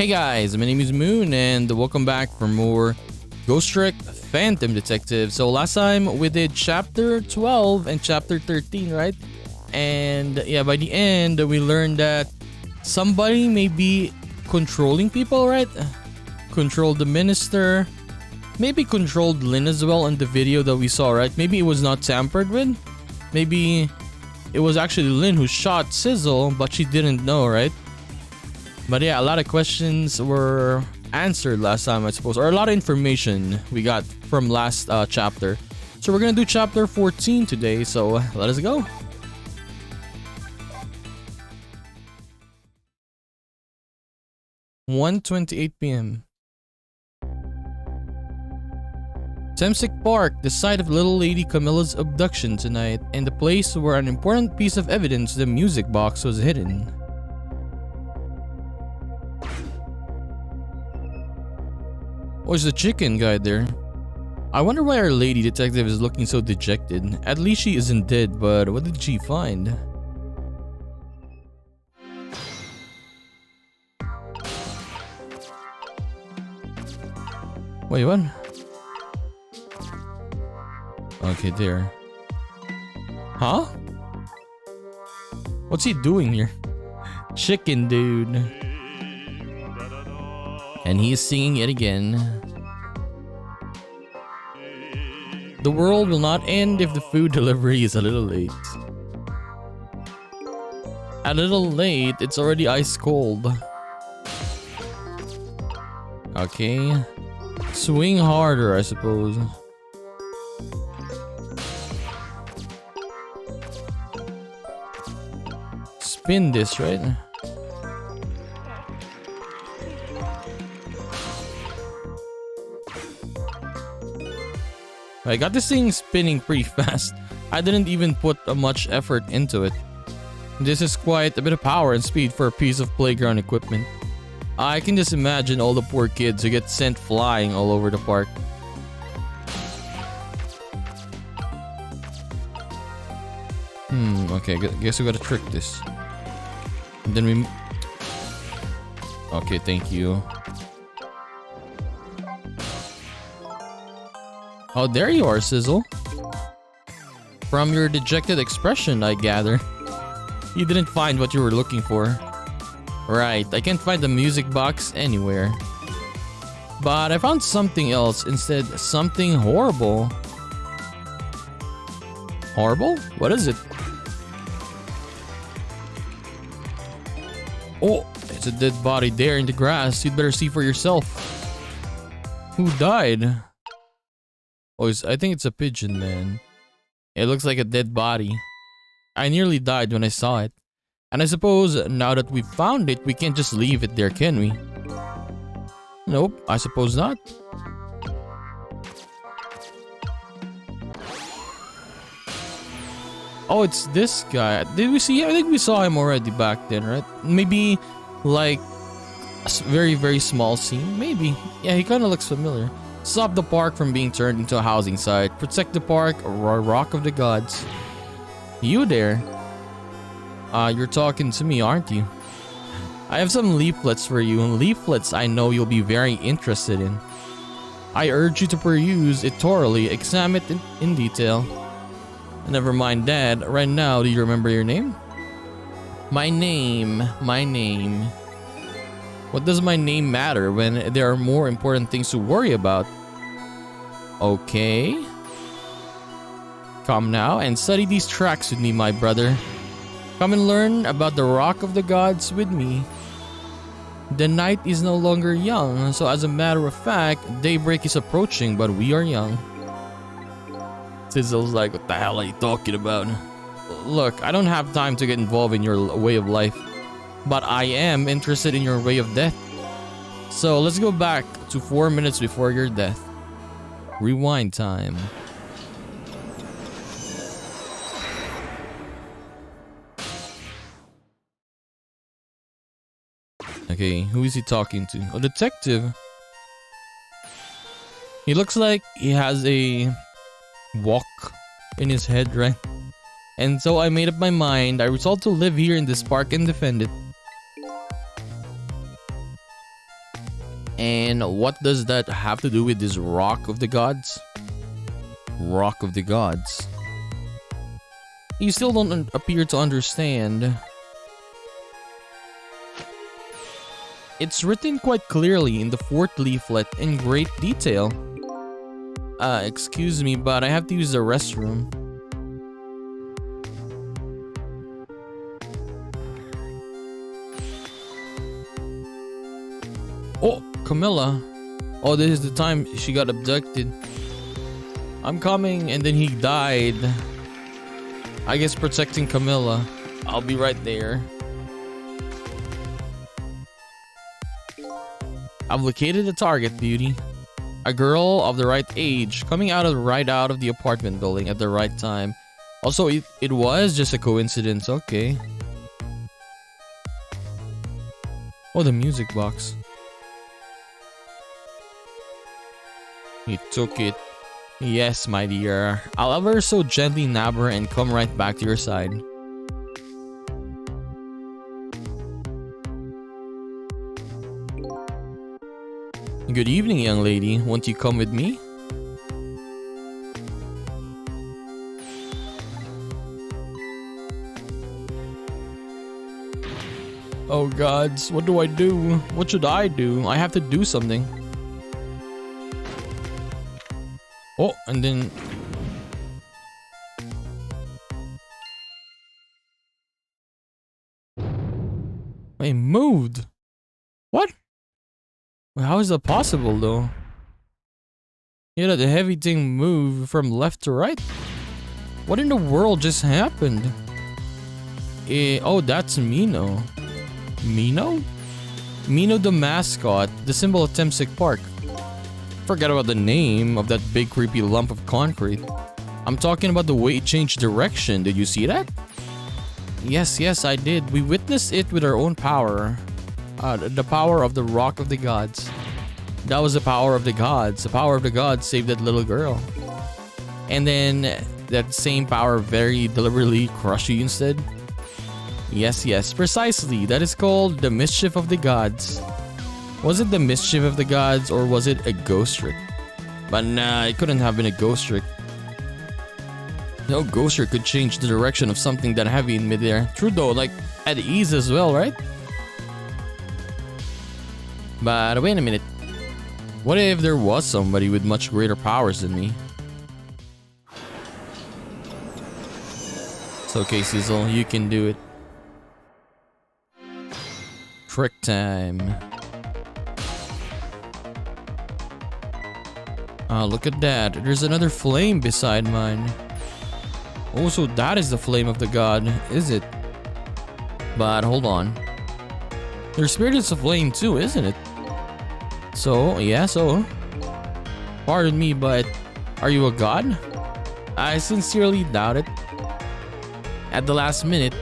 Hey guys, my name is Moon and welcome back for more Ghost Trick Phantom Detective. So last time we did chapter 12 and chapter 13, right? And yeah, by the end we learned that somebody may be controlling people, right? Controlled the minister, maybe controlled Lynn as well in the video that we saw, right? Maybe it was not tampered with. Maybe it was actually Lynn who shot Sizzle, but she didn't know, right? But yeah, a lot of questions were answered last time, I suppose, or a lot of information we got from last chapter. So we're gonna do chapter 14 today, so let us go. "1:28 p.m. Temsic Park, the site of little lady Camilla's abduction tonight, and the place where an important piece of evidence, the music box, was hidden. Oh, there's a chicken guy there. I wonder why our lady detective is looking so dejected. At least she isn't dead, but what did she find? Wait, what? Okay, there. Huh? What's he doing here? Chicken dude. And he is singing yet again. The world will not end if the food delivery is a little late. A little late, it's already ice cold. Okay. Swing harder, I suppose. Spin this, right? I got this thing spinning pretty fast. I didn't even put much effort into it. This is quite a bit of power and speed for a piece of playground equipment. I can just imagine all the poor kids who get sent flying all over the park. Okay, guess we gotta trick this. And then we... Okay, thank you. Oh, there you are, Sizzle. From your dejected expression, I gather. You didn't find what you were looking for. Right, I can't find the music box anywhere. But I found something else instead. Something horrible. Horrible? What is it? Oh, it's a dead body there in the grass. You'd better see for yourself. Who died? Oh, I think it's a pigeon, man. It looks like a dead body. I nearly died when I saw it. And I suppose now that we've found it, we can't just leave it there, can we? Nope, I suppose not. Oh, it's this guy. Did we see? I think we saw him already back then, right? Maybe like a very, very small scene. Maybe. Yeah, he kind of looks familiar. Stop the park from being turned into a housing site. Protect the park, or Rock of the Gods. You there? You're talking to me, aren't you? I have some leaflets for you. Leaflets I know you'll be very interested in. I urge you to peruse it thoroughly. Examine it in detail. Never mind that. Right now, do you remember your name? My name. What does my name matter when there are more important things to worry about? Okay. Come now and study these tracks with me, my brother. Come and learn about the Rock of the Gods with me. The night is no longer young, so as a matter of fact, daybreak is approaching, but we are young. Sizzle's like, what the hell are you talking about? Look, I don't have time to get involved in your way of life. But I am interested in your way of death. So let's go back to 4 minutes before your death. Rewind time. Okay, who is he talking to? A detective. He looks like he has a walk in his head, right? And so I made up my mind. I resolved to live here in this park and defend it. And what does that have to do with this rock of the gods? Rock of the gods. You still don't appear to understand. It's written quite clearly in the 4th leaflet in great detail. Excuse me, but I have to use the restroom. Oh, Camilla. Oh, this is the time she got abducted. I'm coming, and then he died. I guess protecting Camilla. I'll be right there. I've located the target, beauty. A girl of the right age, coming out of the apartment building at the right time. Also, it was just a coincidence. Okay. Oh, the music box. He took it. Yes, my dear. I'll ever so gently nab her and come right back to your side. Good evening, young lady. Won't you come with me? Oh gods, what do I do? What should I do? I have to do something. Oh, and then... I moved. What? How is that possible though? You let the heavy thing move from left to right? What in the world just happened? Oh, that's Mino. Mino? Mino the mascot, the symbol of Temsic Park. Forget about the name of that big creepy lump of concrete. I'm talking about the way it changed direction. Did you see that? Yes, I did. We witnessed it with our own power. The power of the Rock of the Gods. That was the power of the gods. The power of the gods saved that little girl. And then that same power very deliberately crushed you instead. Yes, precisely. That is called the mischief of the gods. Was it the mischief of the gods or was it a ghost trick? But nah, it couldn't have been a ghost trick. No ghost trick could change the direction of something that heavy in midair. True though, like at ease as well, right? But wait a minute. What if there was somebody with much greater powers than me? It's okay, Sizzle. You can do it. Trick time. Look at that. There's another flame beside mine. Oh, so that is the flame of the god, is it? But hold on. Your spirit is a flame too, isn't it? So, yeah, so. Pardon me, but are you a god? I sincerely doubt it. At the last minute,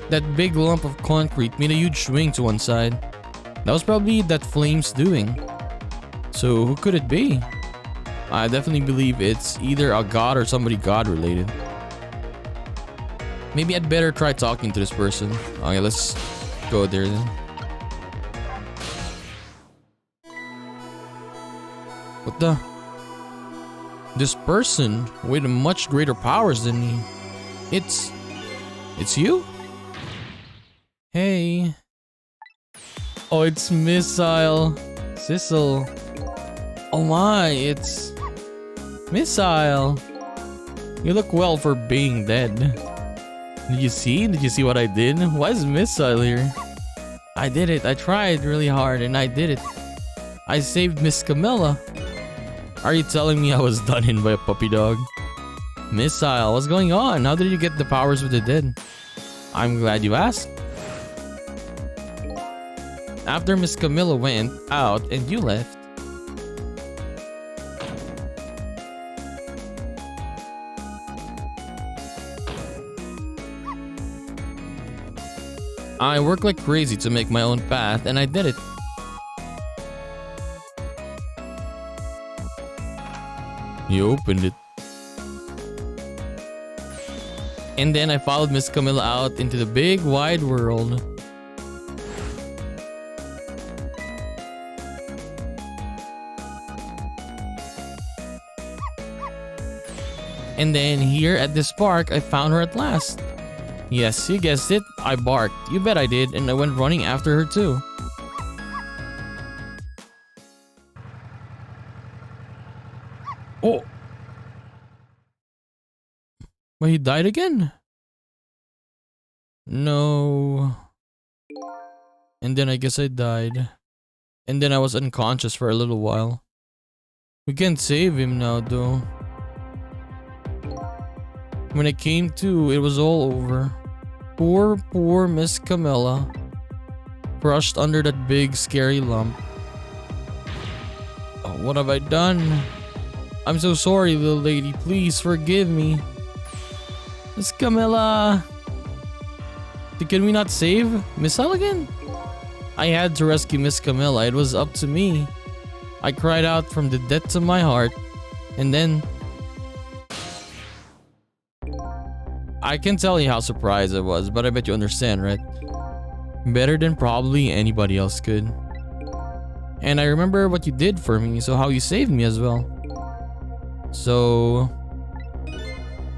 that big lump of concrete made a huge swing to one side. That was probably that flame's doing. So, who could it be? I definitely believe it's either a god or somebody god related. Maybe I'd better try talking to this person. Okay, let's go there then. What the? This person with much greater powers than me. It's you? Hey. Oh, it's Missile. Sissel. Oh my, it's Missile. You look well for being dead. Did you see? Did you see what I did? Why is Missile here? I did it. I tried really hard and I did it. I saved Miss Camilla. Are you telling me I was done in by a puppy dog? Missile, what's going on? How did you get the powers of the dead? I'm glad you asked. After Miss Camilla went out and you left. I worked like crazy to make my own path and I did it. You opened it. And then I followed Miss Camilla out into the big wide world. And then here at this park, I found her at last. Yes, you guessed it. I barked. You bet I did, and I went running after her too. Oh! Wait, he died again? No. And then I guess I died. And then I was unconscious for a little while. We can't save him now though. When I came to, it was all over. Poor Miss Camilla. Crushed under that big scary lump. Oh, what have I done? I'm so sorry, little lady. Please forgive me. Miss Camilla. Can we not save Miss Elegant? I had to rescue Miss Camilla. It was up to me. I cried out from the depths of my heart. And then... I can tell you how surprised I was, but I bet you understand, right? Better than probably anybody else could. And I remember what you did for me, so how you saved me as well. So...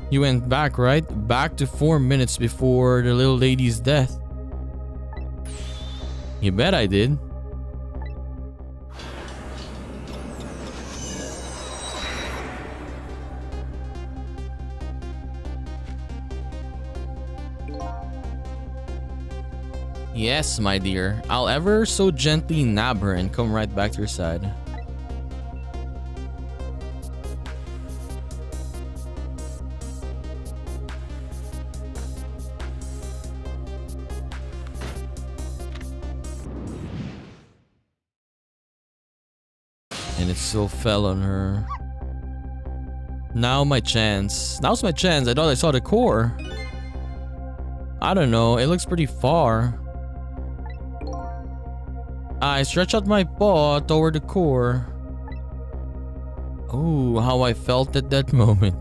You went back, right? Back to 4 minutes before the little lady's death. You bet I did. Yes, my dear. I'll ever so gently nab her and come right back to your side. And it still fell on her. Now's my chance. I thought I saw the core. I don't know. It looks pretty far. I stretch out my paw toward the core. Oh, how I felt at that moment.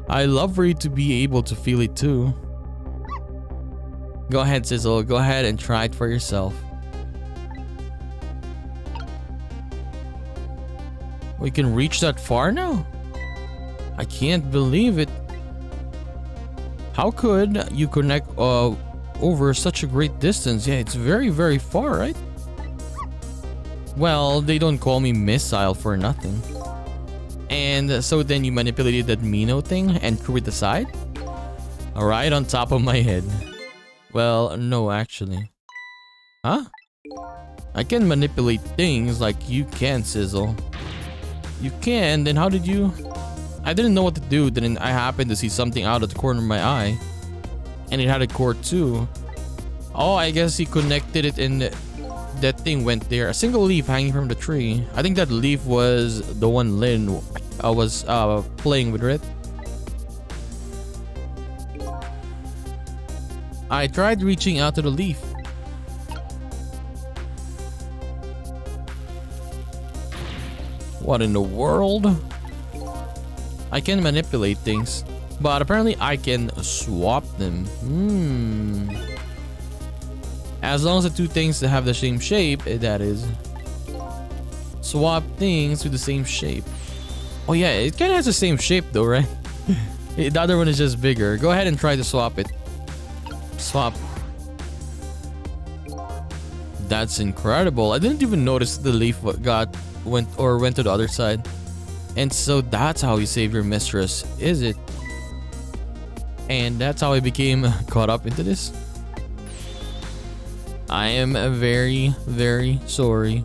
I love for you to be able to feel it too. Go ahead, Sizzle. Go ahead and try it for yourself. We can reach that far now? I can't believe it. How could you connect over such a great distance? Yeah, it's very, very far, right? Well, they don't call me Missile for nothing. And so then you manipulated that Mino thing and threw it aside? Right on top of my head. Well, no, actually. Huh? I can manipulate things like you can, Sizzle. You can? Then how did you... I didn't know what to do, then I happened to see something out of the corner of my eye. And it had a cord too. Oh, I guess he connected it and that thing went there. A single leaf hanging from the tree. I think that leaf was the one Lynn was playing with, right? I tried reaching out to the leaf. What in the world? I can manipulate things, but apparently I can swap them. As long as the two things that have the same shape, that is. Swap things with the same shape. Oh yeah, it kind of has the same shape though, right? The other one is just bigger. Go ahead and try to swap it. Swap. That's incredible. I didn't even notice the leaf went to the other side. And so that's how you save your mistress, is it? And that's how I became caught up into this. I am very, very sorry.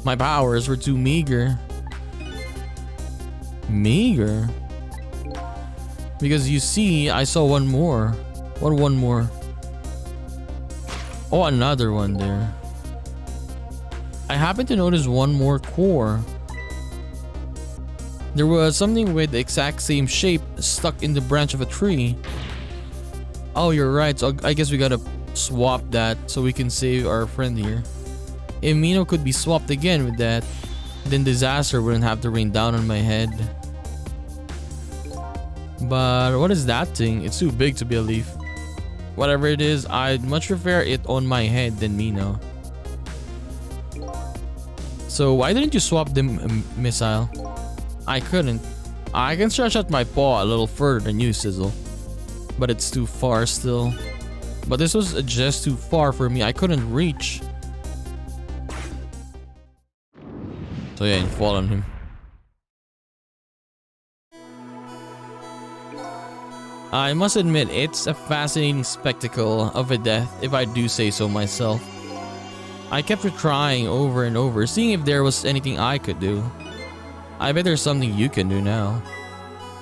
My powers were too meager. Meager? Because you see, I saw one more. What one more? Oh, another one there. I happened to notice one more core. There was something with the exact same shape stuck in the branch of a tree. Oh, you're right. So I guess we gotta swap that so we can save our friend here. If Mino could be swapped again with that, then disaster wouldn't have to rain down on my head. But what is that thing? It's too big to be a leaf. Whatever it is, I'd much prefer it on my head than Mino. So why didn't you swap the missile? I couldn't. I can stretch out my paw a little further than you, Sizzle. But it's too far still. But this was just too far for me. I couldn't reach. So yeah, you fall on him. I must admit, it's a fascinating spectacle of a death, if I do say so myself. I kept trying over and over, seeing if there was anything I could do. I bet there's something you can do now.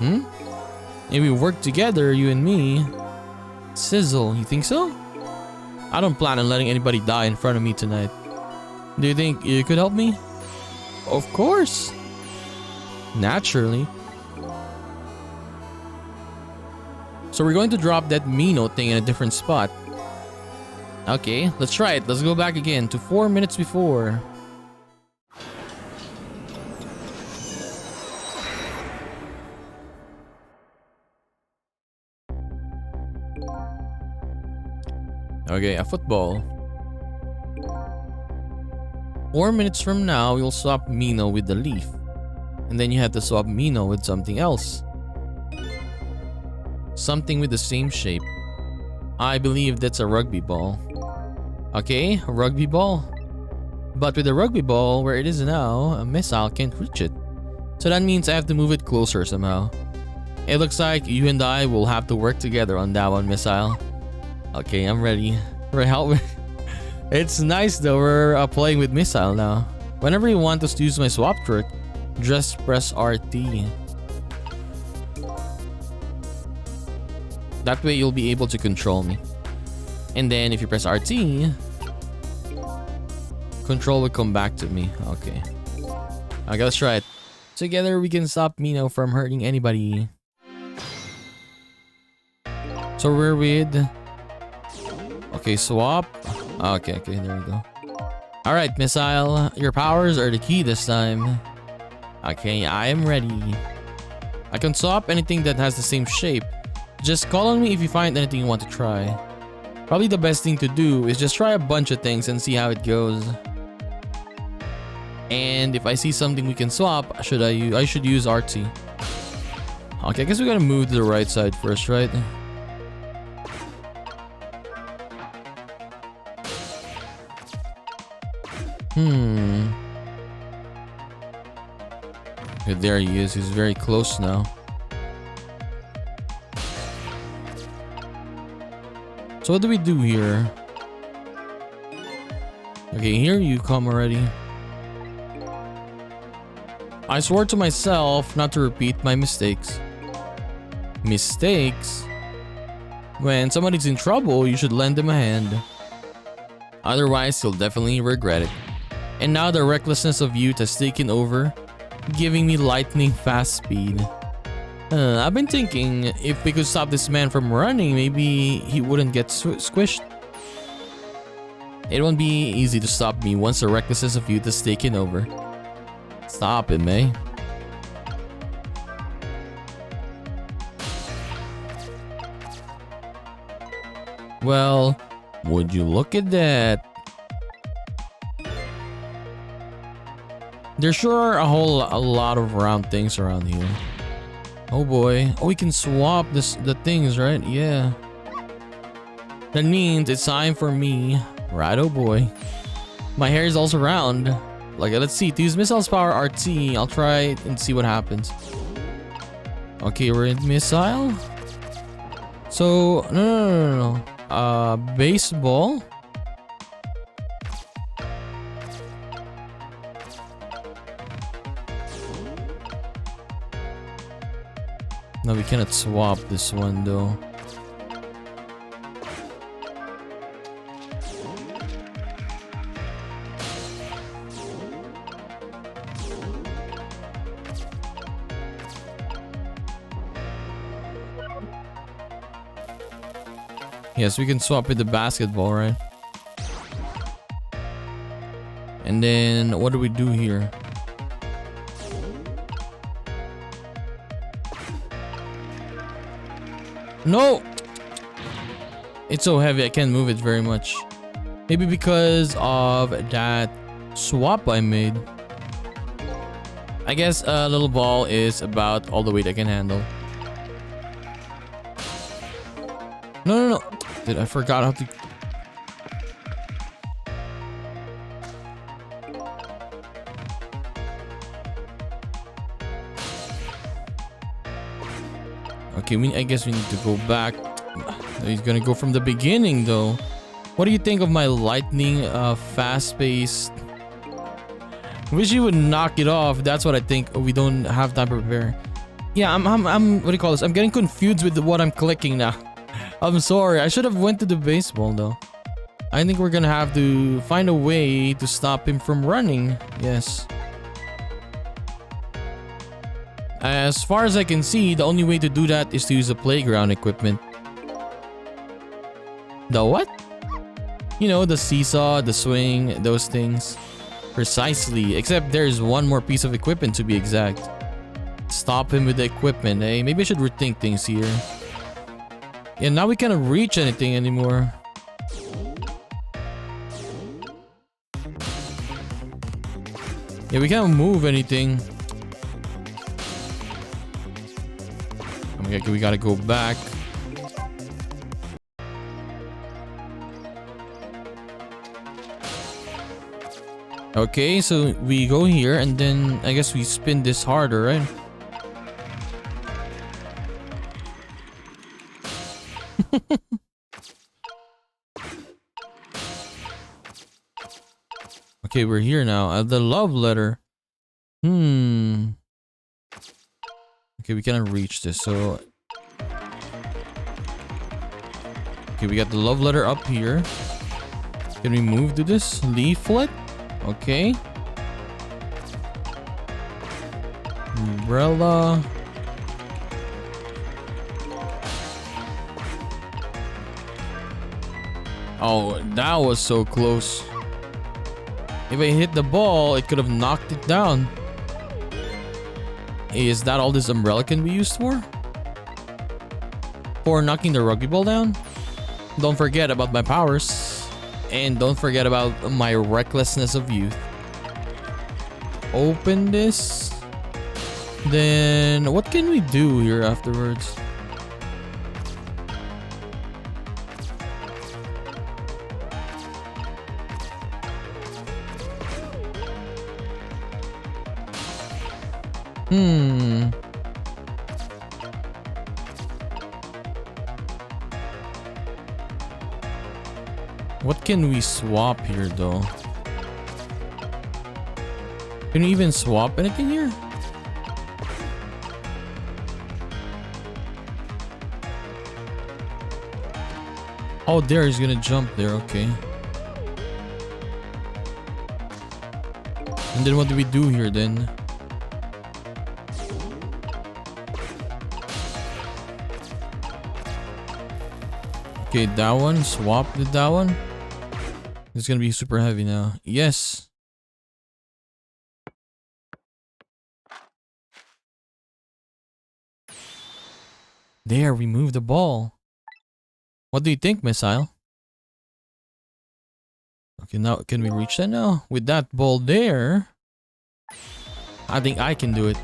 If we work together, you and me. Sizzle, you think so? I don't plan on letting anybody die in front of me tonight. Do you think you could help me? Of course. Naturally. So we're going to drop that Mino thing in a different spot. Okay, let's try it. Let's go back again to 4 minutes before. Okay, a football. 4 minutes from now, you'll swap Mino with the leaf. And then you have to swap Mino with something else. Something with the same shape. I believe that's a rugby ball. Okay, a rugby ball. But with the rugby ball, where it is now, a missile can't reach it. So that means I have to move it closer somehow. It looks like you and I will have to work together on that one, Missile. Okay, I'm ready. Help me. It's nice though, we're playing with Missile now. Whenever you want us to use my swap trick, just press RT. That way you'll be able to control me. And then if you press RT, control will come back to me. Okay. Okay, let's try it. Together we can stop Mino from hurting anybody. So we're with... Okay, swap. Okay, there we go. Alright, Missile. Your powers are the key this time. Okay, I am ready. I can swap anything that has the same shape. Just call on me if you find anything you want to try. Probably the best thing to do is just try a bunch of things and see how it goes. And if I see something we can swap, I should use RT. Okay, I guess we gotta move to the right side first, right? Okay, there he is. He's very close now. So what do we do here? Okay, here you come already. I swore to myself not to repeat my mistakes. Mistakes? When somebody's in trouble, you should lend them a hand. Otherwise, you'll definitely regret it. And now the recklessness of youth has taken over, giving me lightning fast speed. I've been thinking, if we could stop this man from running, maybe he wouldn't get squished. It won't be easy to stop me once the recklessness of youth has taken over. Stop it, May. Well, would you look at that? There sure are a lot of round things around here. Oh boy. Oh, we can swap the things, right? Yeah. That means it's time for me. Right, oh boy. My hair is also round. Like, let's see. To use Missile's power RT, I'll try it and see what happens. Okay, we're in Missile. So, no. Baseball. No, we cannot swap this one though. Yes, we can swap with the basketball, right? And then what do we do here? No! It's so heavy, I can't move it very much. Maybe because of that swap I made. I guess a little ball is about all the weight I can handle. No, no, no. Dude, I forgot how to... Okay, I guess we need to go back. He's gonna go from the beginning though. What do you think of my lightning fast-paced? Wish you would knock it off. That's what I think. Oh, we don't have time to prepare. Yeah, I'm what do you call this? I'm getting confused with what I'm clicking now. I'm sorry. I should have went to the baseball though. I think we're gonna have to find a way to stop him from running. Yes. As far as I can see, the only way to do that is to use the playground equipment. The what? You know, the seesaw, the swing, those things. Precisely, except there's one more piece of equipment to be exact. Stop him with the equipment, eh? Maybe I should rethink things here. Yeah, now we can't reach anything anymore. Yeah, we can't move anything. Okay, we gotta go back. Okay, so we go here and then I guess we spin this harder, right? Okay, we're here now. The love letter. Okay, we cannot reach this, so... Okay, we got the love letter up here. Can we move to this leaflet? Okay. Umbrella. Oh, that was so close. If I hit the ball, it could have knocked it down. Is that all this umbrella can be used for? For knocking the rugby ball down? Don't forget about my powers. And don't forget about my recklessness of youth. Open this. Then what can we do here afterwards? What can we swap here though? Can we even swap anything here? Oh, there, he's gonna jump there, okay. And then what do we do here then? Okay, that one, swap with that one. It's gonna be super heavy now. Yes. There, we moved the ball. What do you think, Missile? Okay, now can we reach that now? With that ball there, I think I can do it.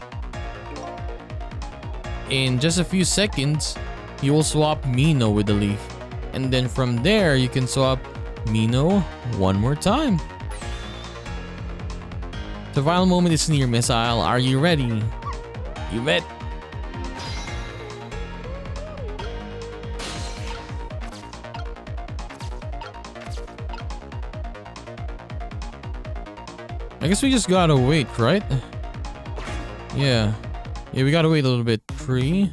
In just a few seconds, you will swap Mino with the leaf. And then from there, you can swap Mino one more time. The final moment is near, Missile. Are you ready? You bet. I guess we just gotta wait, right? Yeah. Yeah, we gotta wait a little bit. 3.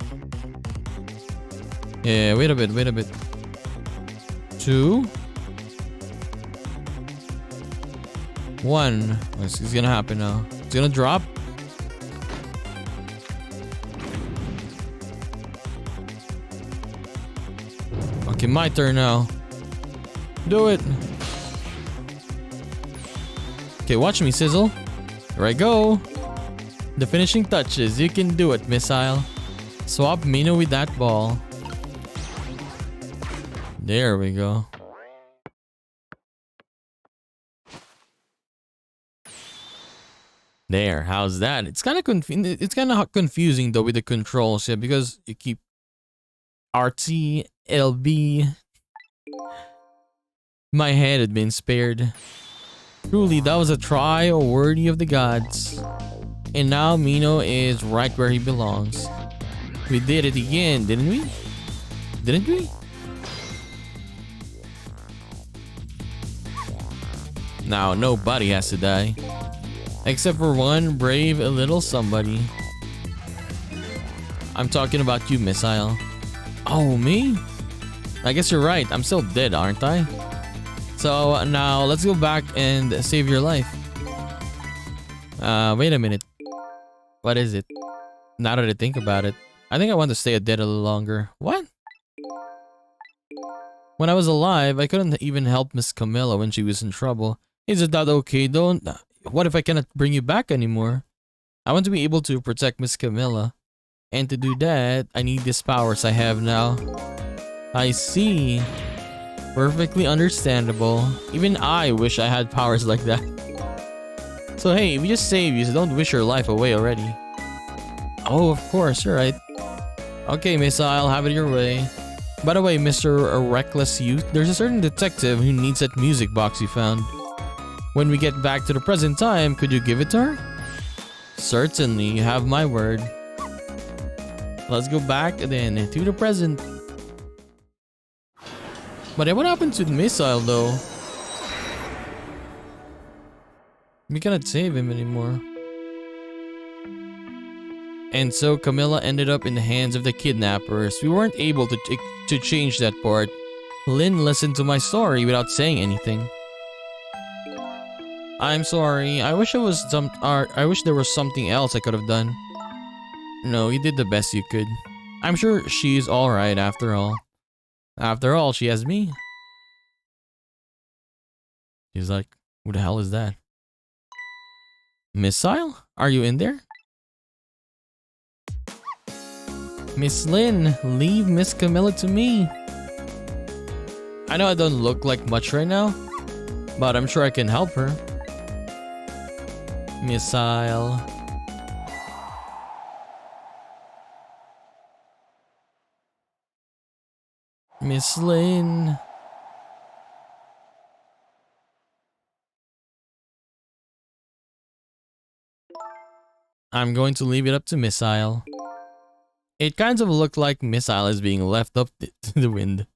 Yeah, wait a bit, wait a bit. 2. 1. What's gonna happen now? It's gonna drop. Okay, my turn now. Do it. Okay, watch me, Sizzle. Here I go. The finishing touches. You can do it, Missile. Swap Mino with that ball. There we go. There, how's that? It's kind of confusing though with the controls, yeah, because you keep RT, LB. My head had been spared. Truly, that was a trial worthy of the gods. And now Mino is right where he belongs. We did it again, didn't we? Didn't we? Now, nobody has to die. Except for one brave little somebody. I'm talking about you, Missile. Oh, me? I guess you're right. I'm still dead, aren't I? So now let's go back and save your life. Wait a minute. What is it? Now that I think about it, I think I want to stay dead a little longer. What? When I was alive, I couldn't even help Miss Camilla when she was in trouble. Isn't that okay though? What if I cannot bring you back anymore? I want to be able to protect Miss Camilla. And to do that, I need these powers I have now. I see. Perfectly understandable. Even I wish I had powers like that. So hey, we just saved you, so don't wish your life away already. Oh, of course, you're right. Okay, Missile, have it your way. By the way, Mr. Reckless Youth, there's a certain detective who needs that music box you found. When we get back to the present time, could you give it to her? Certainly, you have my word. Let's go back then to the present. But what happened to the Missile though? We cannot save him anymore. And so Camilla ended up in the hands of the kidnappers. We weren't able to change that part. Lynn listened to my story without saying anything. I'm sorry. I wish there was something else I could have done. No, you did the best you could. I'm sure she's alright after all. After all, she has me. He's like, who the hell is that? Missile? Are you in there? Miss Lynn, leave Miss Camilla to me. I know I don't look like much right now, but I'm sure I can help her. Missile. Miss Lynn. I'm going to leave it up to Missile. It kind of looked like Missile is being left up to the wind.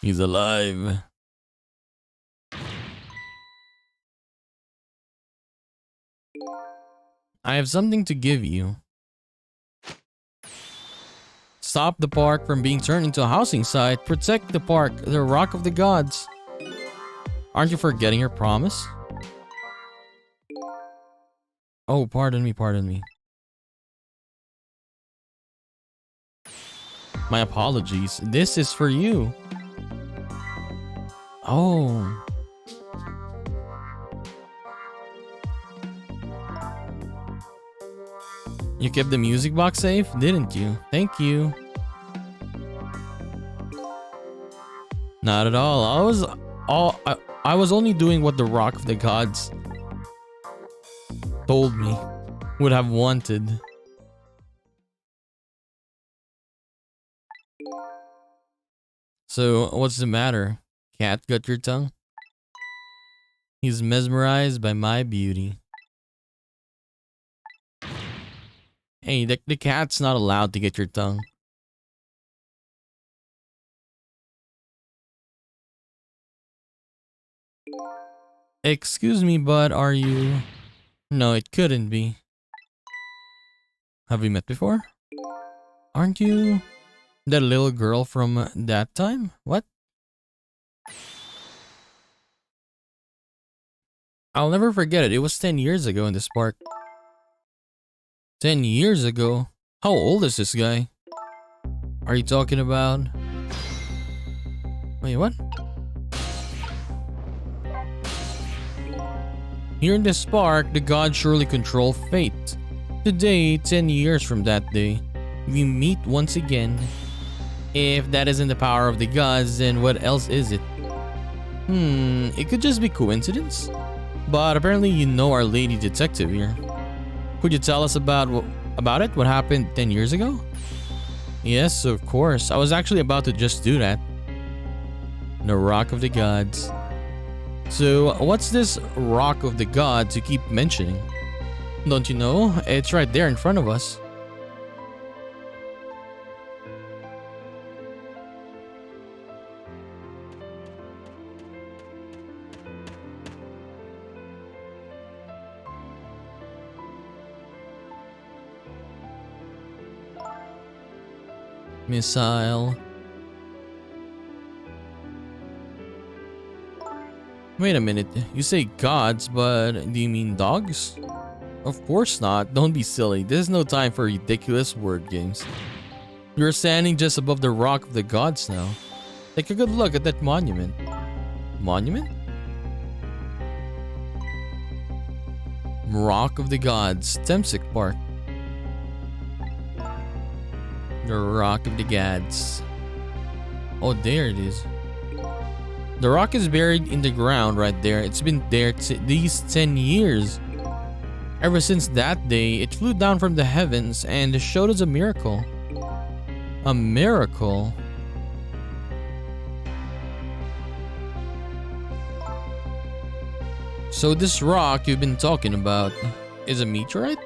He's alive. I have something to give you. Stop the park from being turned into a housing site. Protect the park, the rock of the gods. Aren't you forgetting your promise? Oh, pardon me, pardon me. My apologies. This is for you. Oh. You kept the music box safe, didn't you? Thank you. Not at all. I was only doing what the Rock of the Gods told me would have wanted. So, what's the matter? Cat got your tongue? He's mesmerized by my beauty. Hey, the cat's not allowed to get your tongue. Excuse me, but are you... No, it couldn't be. Have we met before? Aren't you that little girl from that time? What? I'll never forget it. It was 10 years ago in this park. 10 years ago? How old is this guy? Are you talking about... Wait, what? Here in this park, the gods surely control fate. Today, 10 years from that day, we meet once again. If that isn't the power of the gods, then what else is it? It could just be coincidence. But apparently you know our lady detective here. Could you tell us about it? What happened 10 years ago? Yes, of course. I was actually about to just do that. The Rock of the Gods. So, what's this Rock of the Gods you keep mentioning? Don't you know? It's right there in front of us. Missile. Wait a minute. You say gods, but do you mean dogs? Of course not. Don't be silly. There's no time for ridiculous word games. You're standing just above the Rock of the Gods now. Take a good look at that monument. Monument? Rock of the Gods, Temsic Park. The Rock of the Gods. Oh, there it is. The rock is buried in the ground right there. It's been there these 10 years. Ever since that day, it flew down from the heavens and showed us a miracle. A miracle? So this rock you've been talking about is a meteorite?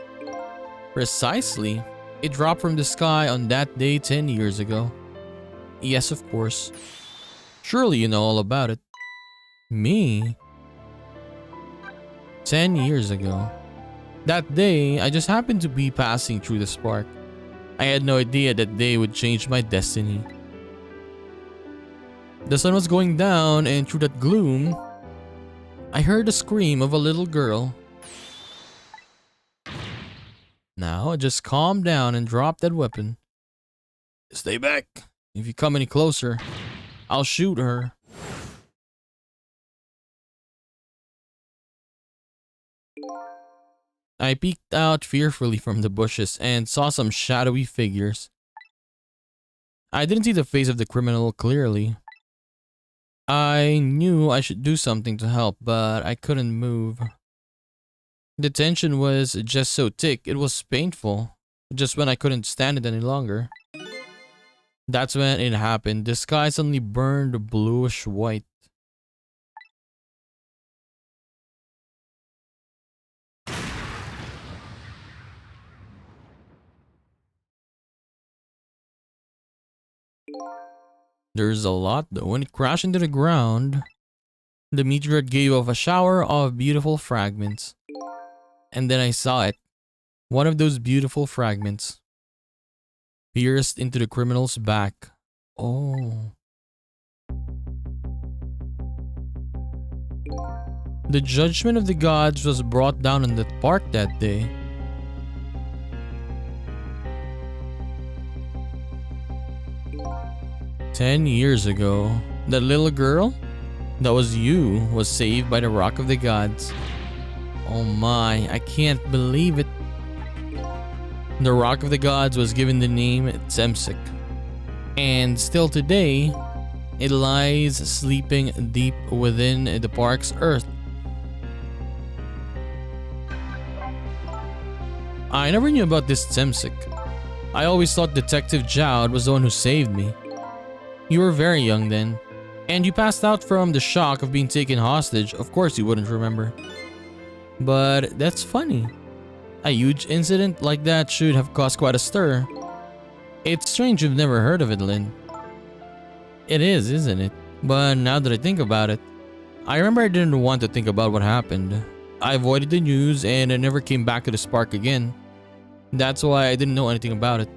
Precisely. It dropped from the sky on that day 10 years ago. Yes, of course. Surely you know all about it. Me? 10 years ago. That day, I just happened to be passing through the spark. I had no idea that day would change my destiny. The sun was going down, and through that gloom, I heard the scream of a little girl. Now, just calm down and drop that weapon. Stay back. If you come any closer, I'll shoot her. I peeked out fearfully from the bushes and saw some shadowy figures. I didn't see the face of the criminal clearly. I knew I should do something to help, but I couldn't move. The tension was just so thick, it was painful. Just when I couldn't stand it any longer. That's when it happened. The sky suddenly burned bluish white. There's a lot though. When it crashed into the ground, the meteorite gave off a shower of beautiful fragments. And then I saw it. One of those beautiful fragments pierced into the criminal's back. Oh. The judgment of the gods was brought down in that park that day. "10 years ago, that little girl? That was you, was saved by the Rock of the Gods. Oh my, I can't believe it. The Rock of the Gods was given the name Temsic. And still today, it lies sleeping deep within the park's earth. I never knew about this Temsic. I always thought Detective Jowd was the one who saved me. You were very young then, and you passed out from the shock of being taken hostage. Of course you wouldn't remember. But that's funny. A huge incident like that should have caused quite a stir. It's strange you've never heard of it, Lynn. It is, isn't it? But now that I think about it, I remember I didn't want to think about what happened. I avoided the news and I never came back to the spark again. That's why I didn't know anything about it.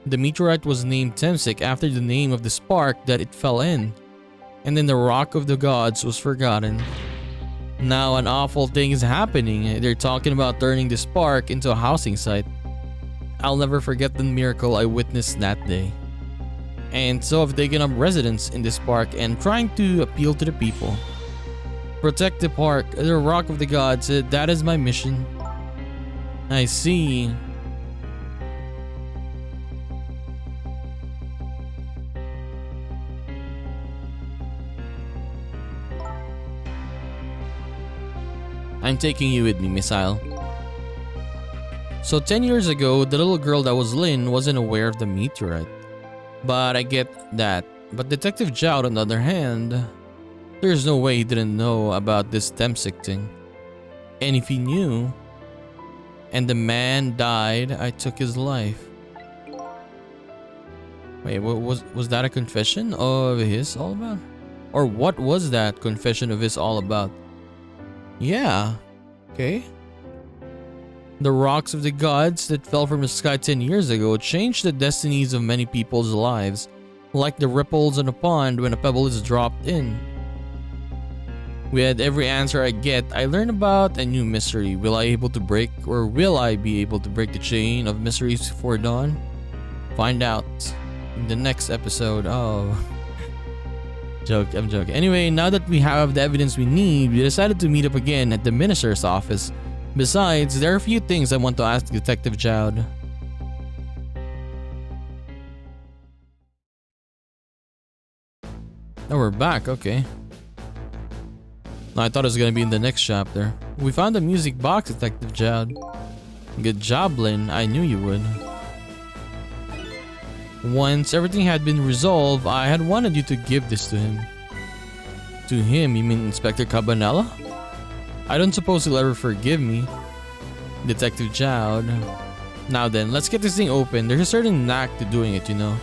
The meteorite was named Temsic after the name of the spark that it fell in. And then the Rock of the Gods was forgotten. Now an awful thing is happening. They're talking about turning this park into a housing site. I'll never forget the miracle I witnessed that day. And so I've taken up residence in this park and trying to appeal to the people. Protect the park, the Rock of the Gods, that is my mission. I see. I'm taking you with me, missile. So 10 years ago, the little girl that was Lynn wasn't aware of the meteorite. But I get that. But Detective Jowd, on the other hand, there's no way he didn't know about this Temsic thing. And if he knew, and the man died, I took his life. Wait, was that a confession of his all about? Or what was that confession of his all about? Yeah, okay. The rocks of the gods that fell from the sky 10 years ago changed the destinies of many people's lives, like the ripples in a pond when a pebble is dropped in. With every answer I get, I learn about a new mystery. Will I be able to break the chain of mysteries before dawn? Find out in the next episode of... I'm joking. Anyway, now that we have the evidence we need, we decided to meet up again at the minister's office. Besides, there are a few things I want to ask Detective Jowd. Oh, we're back, okay. I thought it was gonna be in the next chapter. We found a music box, Detective Jowd. Good job, Lynn. I knew you would. Once everything had been resolved, I had wanted you to give this to him. To him, you mean Inspector Cabanela? I don't suppose he'll ever forgive me. Detective Jowd. Now then, let's get this thing open. There's a certain knack to doing it, you know.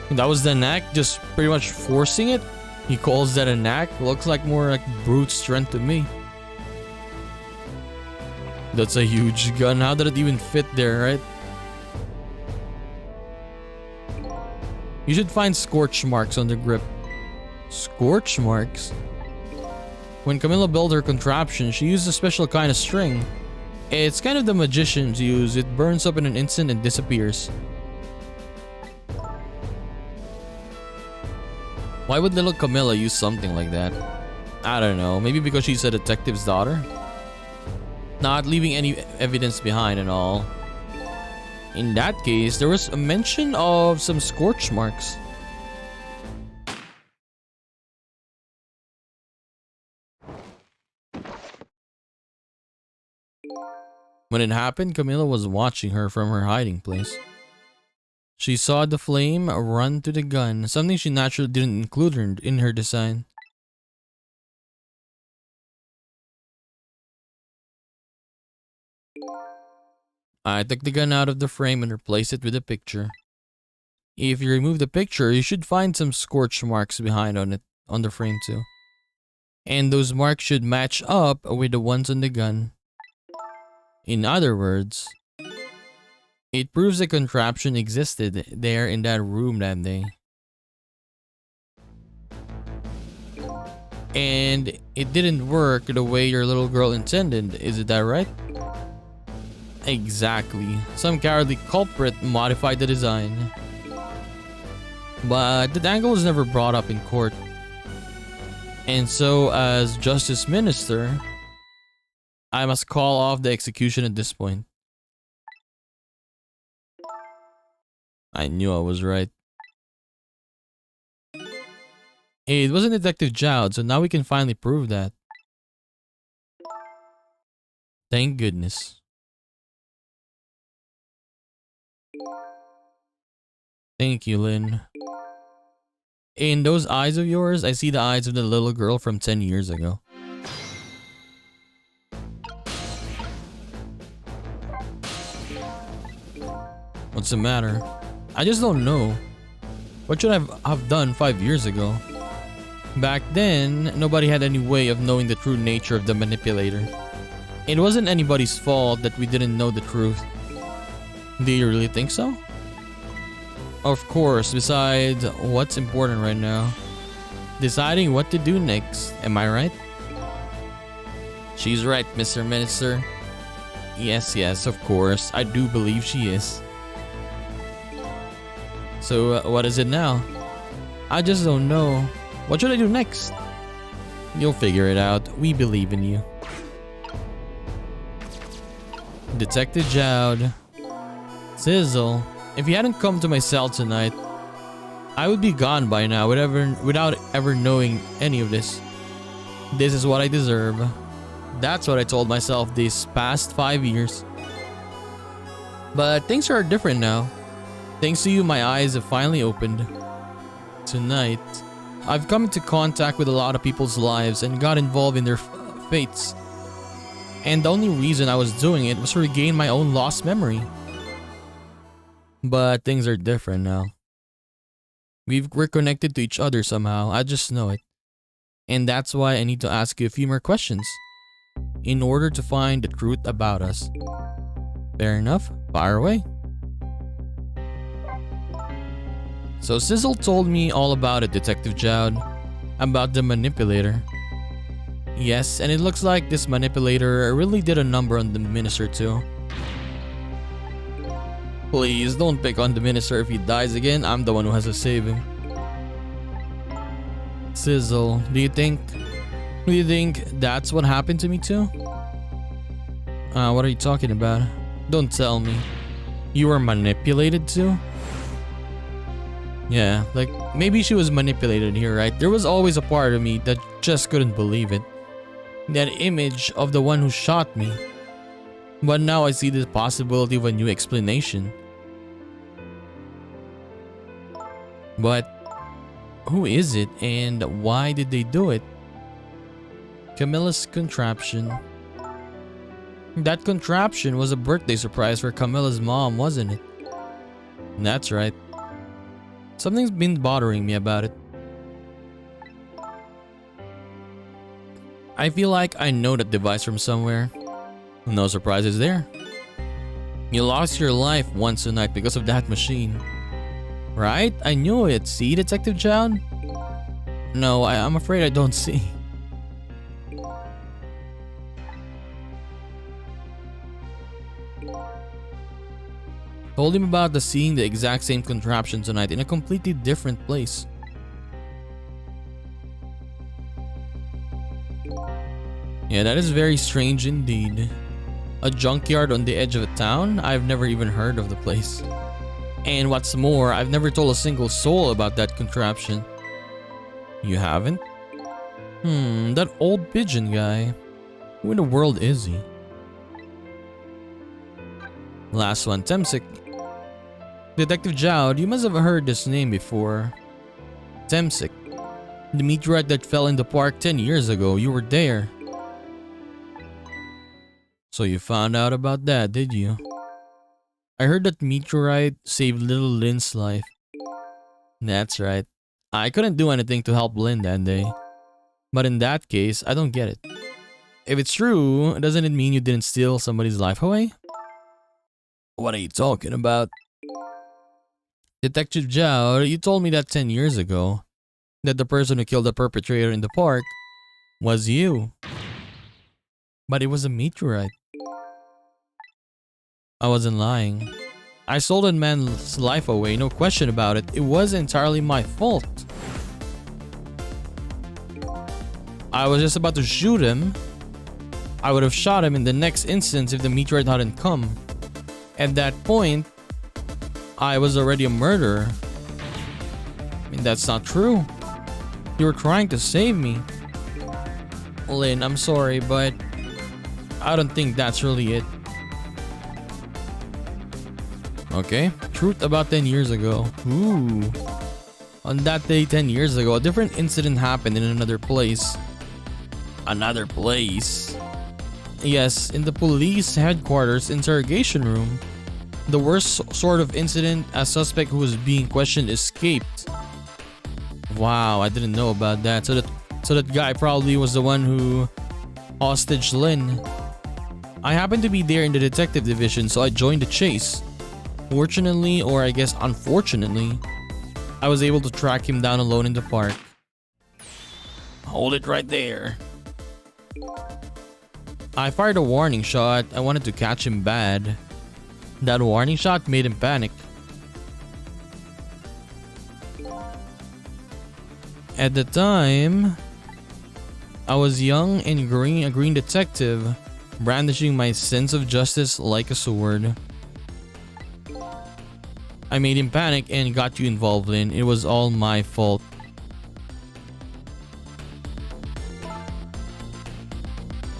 That was the knack, just pretty much forcing it. He calls that a knack. Looks like more like brute strength to me. That's a huge gun. How did it even fit there, right? You should find scorch marks on the grip. Scorch marks? When Camilla built her contraption, she used a special kind of string. It's kind of the magicians use. It burns up in an instant and disappears. Why would little Camilla use something like that? I don't know. Maybe because she's a detective's daughter? Not leaving any evidence behind and all. In that case, there was a mention of some scorch marks. When it happened, Camilla was watching her from her hiding place. She saw the flame run to the gun, something she naturally didn't include in her design. I took the gun out of the frame and replaced it with a picture. If you remove the picture, you should find some scorch marks behind on it, on the frame too. And those marks should match up with the ones on the gun. In other words, it proves the contraption existed there in that room that day. And it didn't work the way your little girl intended, is that right? Exactly. Some cowardly culprit modified the design. But that angle was never brought up in court. And so, as Justice Minister, I must call off the execution at this point. I knew I was right. It wasn't Detective Jowd, so now we can finally prove that. Thank goodness. Thank you, Lynn. In those eyes of yours, I see the eyes of the little girl from 10 years ago. What's the matter? I just don't know. What should I have done 5 years ago? Back then, nobody had any way of knowing the true nature of the manipulator. It wasn't anybody's fault that we didn't know the truth. Do you really think so? Of course, besides, what's important right now? Deciding what to do next, am I right? She's right, Mr. Minister. Yes, of course, I do believe she is. So, what is it now? I just don't know. What should I do next? You'll figure it out. We believe in you. Detective Jowd. Sizzle. If you hadn't come to my cell tonight, I would be gone by now without ever knowing any of this. This is what I deserve. That's what I told myself these past 5 years. But things are different now. Thanks to you, my eyes have finally opened. Tonight, I've come into contact with a lot of people's lives and got involved in their fates. And the only reason I was doing it was to regain my own lost memory. But things are different now. We're connected to each other somehow, I just know it. And that's why I need to ask you a few more questions in order to find the truth about us. Fair enough, fire away. So Sizzle told me all about it, Detective Jowd. About the manipulator. Yes, and it looks like this manipulator really did a number on the minister too. Please don't pick on the minister. If he dies again, I'm the one who has to save him. Sizzle, do you think that's what happened to me too? What are you talking about? Don't tell me. You were manipulated too? Yeah, like maybe she was manipulated here, right? There was always a part of me that just couldn't believe it. That image of the one who shot me. But now I see the possibility of a new explanation. But who is it and why did they do it? Camilla's contraption. That contraption was a birthday surprise for Camilla's mom, wasn't it? That's right. Something's been bothering me about it. I feel like I know that device from somewhere. No surprises there. You lost your life once tonight because of that machine. Right? I knew it. See, Detective Jowd? No, I'm afraid I don't see. Told him about seeing the exact same contraption tonight in a completely different place. Yeah, that is very strange indeed. A junkyard on the edge of a town? I've never even heard of the place. And what's more, I've never told a single soul about that contraption. You haven't? That old pigeon guy. Who in the world is he? Last one, Temsik. Detective Jowd, you must have heard this name before. Temsik. The meteorite that fell in the park 10 years ago. You were there. So you found out about that, did you? I heard that meteorite saved little Lynn's life. That's right. I couldn't do anything to help Lynn that day. But in that case, I don't get it. If it's true, doesn't it mean you didn't steal somebody's life away? What are you talking about? Detective Jowd, you told me that 10 years ago. That the person who killed the perpetrator in the park was you. But it was a meteorite. I wasn't lying. I stole that man's life away, no question about it. It was entirely my fault. I was just about to shoot him. I would have shot him in the next instance if the meteorite hadn't come. At that point, I was already a murderer. I mean, that's not true. You were trying to save me. Lynn, I'm sorry, but I don't think that's really it. Okay, truth about 10 years ago. Ooh. On that day 10 years ago, a different incident happened in another place. Another place? Yes, in the police headquarters interrogation room. The worst sort of incident, a suspect who was being questioned escaped. Wow, I didn't know about that. So that guy probably was the one who hostage Lynn. I happened to be there in the detective division, so I joined the chase. Fortunately, or I guess unfortunately, I was able to track him down alone in the park. Hold it right there. I fired a warning shot. I wanted to catch him bad. That warning shot made him panic. At the time, I was young and a green detective, brandishing my sense of justice like a sword. I made him panic and got you involved, Lynn. It was all my fault.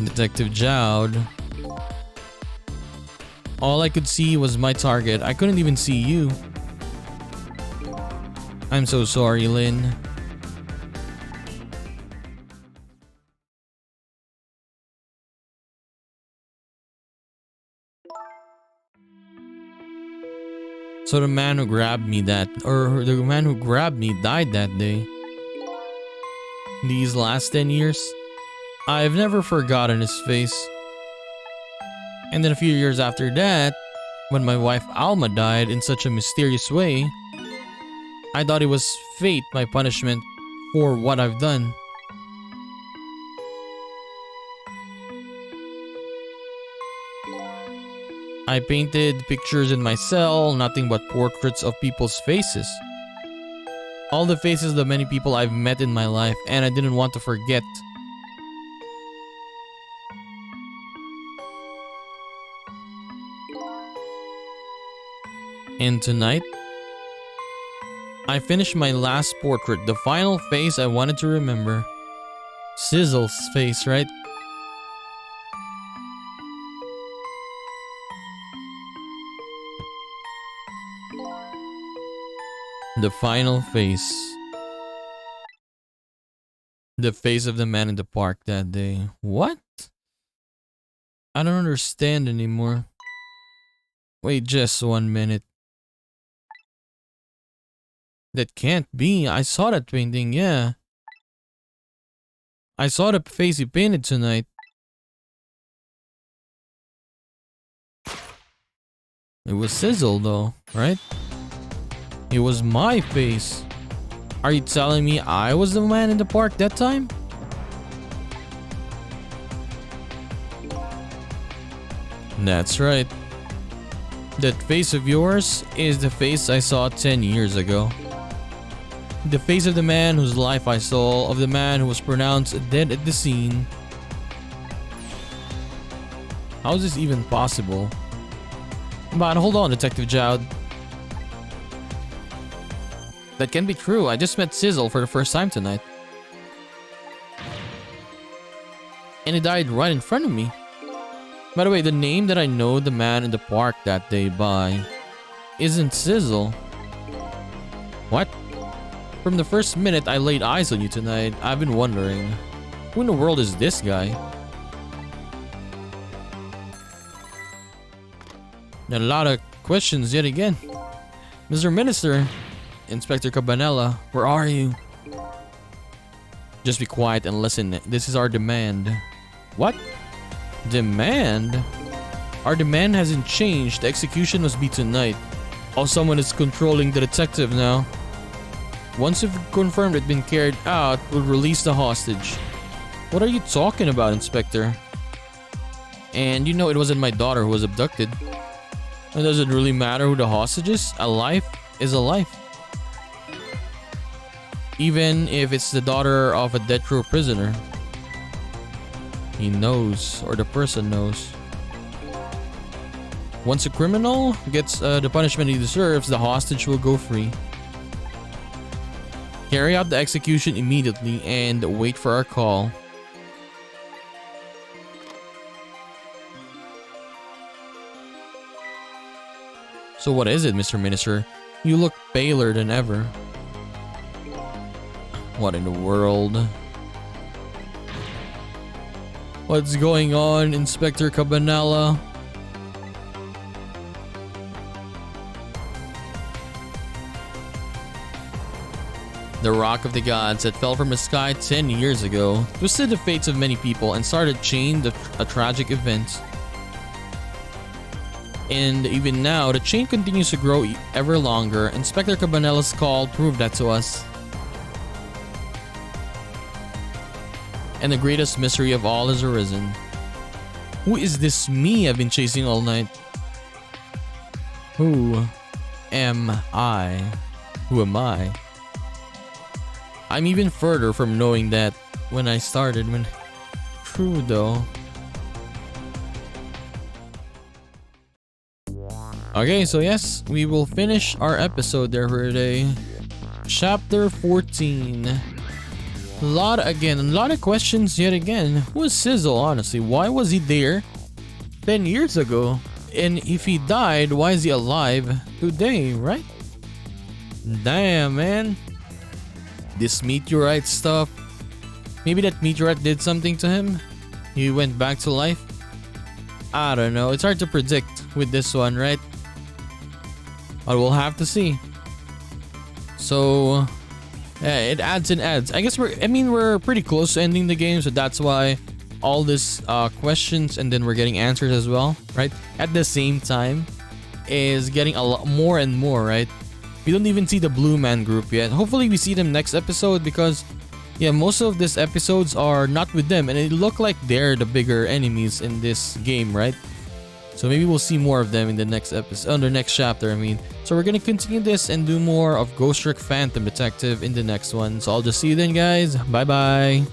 Detective Jowd. All I could see was my target. I couldn't even see you. I'm so sorry, Lynn. So the man who grabbed me died that day. These last 10 years, I've never forgotten his face. And then a few years after that, when my wife Alma died in such a mysterious way, I thought it was fate, my punishment for what I've done. I painted pictures in my cell, nothing but portraits of people's faces. All the faces of the many people I've met in my life, and I didn't want to forget. And tonight, I finished my last portrait, the final face I wanted to remember. Sizzle's face, right? The final face. The face of the man in the park that day. What? I don't understand anymore. Wait just 1 minute. That can't be. I saw that painting, yeah. I saw the face he painted tonight. It was Sizzle though, right? It was my face. Are you telling me I was the man in the park that time? That's right. That face of yours is the face I saw 10 years ago. The face of the man whose life I stole, of the man who was pronounced dead at the scene. How is this even possible? But hold on, Detective Jowd. That can be true. I just met Sizzle for the first time tonight. And he died right in front of me. By the way, the name that I know the man in the park that day by isn't Sizzle. What? From the first minute I laid eyes on you tonight, I've been wondering, who in the world is this guy? A lot of questions yet again. Mr. Minister, Inspector Cabanela, where are you? Just be quiet and listen. This is our demand. What? Demand? Our demand hasn't changed. The execution must be tonight. Oh, someone is controlling the detective now. Once we've confirmed it's been carried out, we'll release the hostage. What are you talking about, Inspector? And you know it wasn't my daughter who was abducted. And does it really matter who the hostage is? A life is a life. Even if it's the daughter of a death row prisoner. He knows, or the person knows. Once a criminal gets the punishment he deserves, the hostage will go free. Carry out the execution immediately and wait for our call. So what is it, Mr. Minister? You look paler than ever. What in the world? What's going on, Inspector Cabanela? The rock of the gods that fell from the sky 10 years ago twisted the fates of many people and started a chain of tragic events. And even now, the chain continues to grow ever longer. Inspector Cabanela's call proved that to us. And the greatest mystery of all has arisen. Who is this me I've been chasing all night? Who am I? Who am I? I'm even further from knowing that when I started. True though. Okay, so yes, we will finish our episode there for today. Chapter 14. A lot of questions yet again. Who is Sizzle, honestly? Why was he there 10 years ago? And if he died, why is he alive today, right? Damn, man. This meteorite stuff. Maybe that meteorite did something to him. He went back to life. I don't know. It's hard to predict with this one, right? But we'll have to see. So, yeah, it adds and adds. I guess we're pretty close to ending the game, so that's why all this questions and then we're getting answers as well, right? At the same time is getting a lot more and more, right? We don't even see the Blue Man group yet. Hopefully we see them next episode because yeah, most of these episodes are not with them and it look like they're the bigger enemies in this game, right? So maybe we'll see more of them in the next episode, the next chapter, I mean. So we're gonna continue this and do more of Ghost Trick Phantom Detective in the next one. So I'll just see you then, guys. Bye bye.